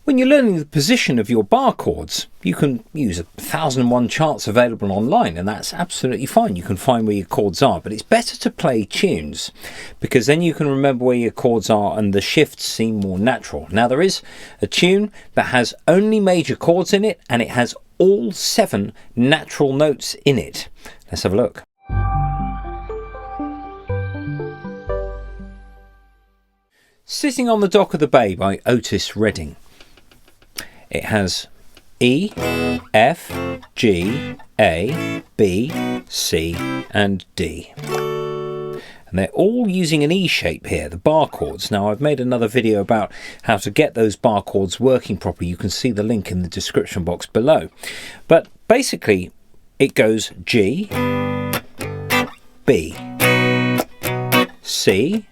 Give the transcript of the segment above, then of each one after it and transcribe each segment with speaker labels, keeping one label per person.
Speaker 1: When you're learning the position of your bar chords, you can use 1001 charts available online, and that's absolutely fine. You can find where your chords are, but it's better to play tunes because then you can remember where your chords are and the shifts seem more natural. Now, there is a tune that has only major chords in it, and it has all 7 natural notes in it. Let's have a look. Sitting on the Dock of the Bay by Otis Redding. It has E, F, G, A, B, C and D. And they're all using an E shape here, the bar chords. Now, I've made another video about how to get those bar chords working properly. You can see the link in the description box below. But basically, it goes G, B, C,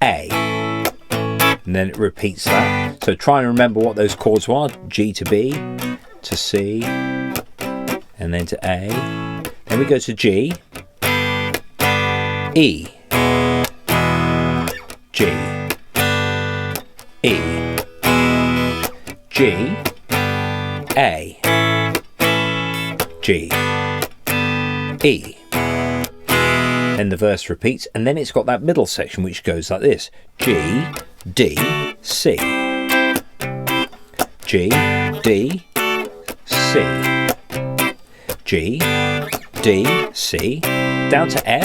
Speaker 1: A. And then it repeats that. So try and remember what those chords were. G to B, to C, and then to A. Then we go to G, E, G, E, G, A, G, E. Then the verse repeats, and then it's got that middle section which goes like this. G, D, C. G, D, C. G, D, C. Down to F.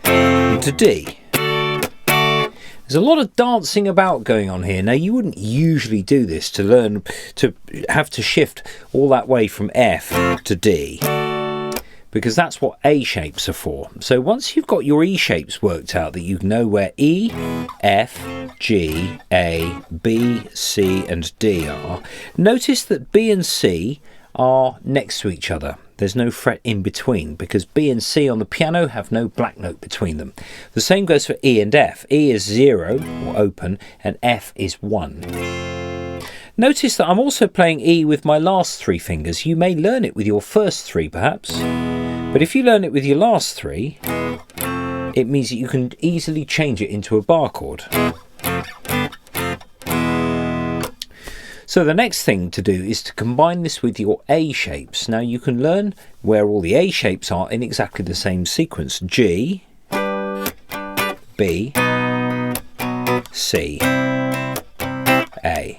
Speaker 1: And to D. There's a lot of dancing about going on here. Now, you wouldn't usually do this to learn to have to shift all that way from F to D, because that's what A shapes are for. So once you've got your E shapes worked out, that you know where E, F, G, A, B, C and D are, notice that B and C are next to each other. There's no fret in between because B and C on the piano have no black note between them. The same goes for E and F. E is 0 or open and F is 1. Notice that I'm also playing E with my last 3 fingers. You may learn it with your first 3 perhaps, but if you learn it with your last 3, it means that you can easily change it into a bar chord. So the next thing to do is to combine this with your A shapes. Now you can learn where all the A shapes are in exactly the same sequence. G, B, C, A,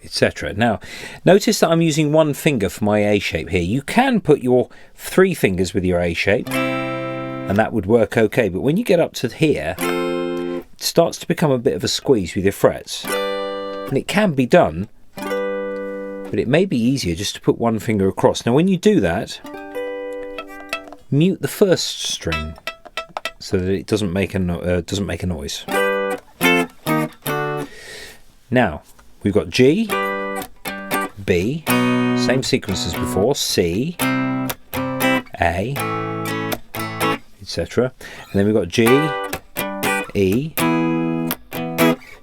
Speaker 1: etc. Now notice that I'm using 1 finger for my A shape here. You can put your 3 fingers with your A shape and that would work okay, but when you get up to here, it starts to become a bit of a squeeze with your frets. And it can be done, but it may be easier just to put 1 finger across. Now when you do that, mute the first string so that it doesn't make a noise. Now we've got G, B, same sequence as before, C, A, etc. And then we've got G, E,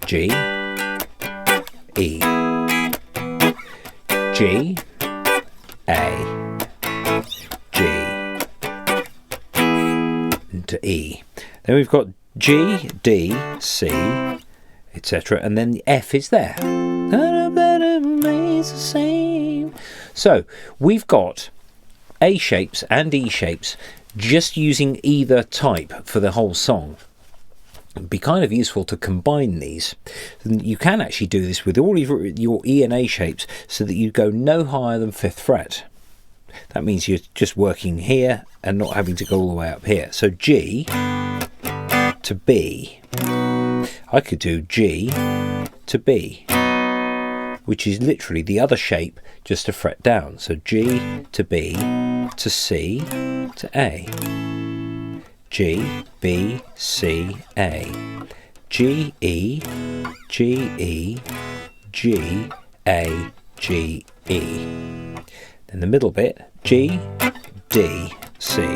Speaker 1: G, E, G, A, G, into E. Then we've got G, D, C, etc. And then the F is there. So we've got A shapes and E shapes just using either type for the whole song. It'd be kind of useful to combine these. You can actually do this with all your E and A shapes so that you go no higher than 5th fret. That means you're just working here and not having to go all the way up here. So G to B. I could do G to B, which is literally the other shape just a fret down. So G to B to C to A. G, B, C, A. G, E, G, E, G, A, G, E. Then the middle bit, G, D, C.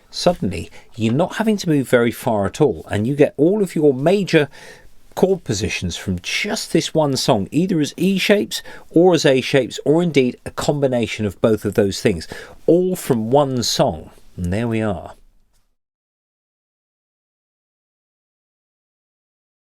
Speaker 1: Suddenly, you're not having to move very far at all, and you get all of your major chord positions from just this one song, either as E shapes or as A shapes, or indeed a combination of both of those things, all from one song. And there we are.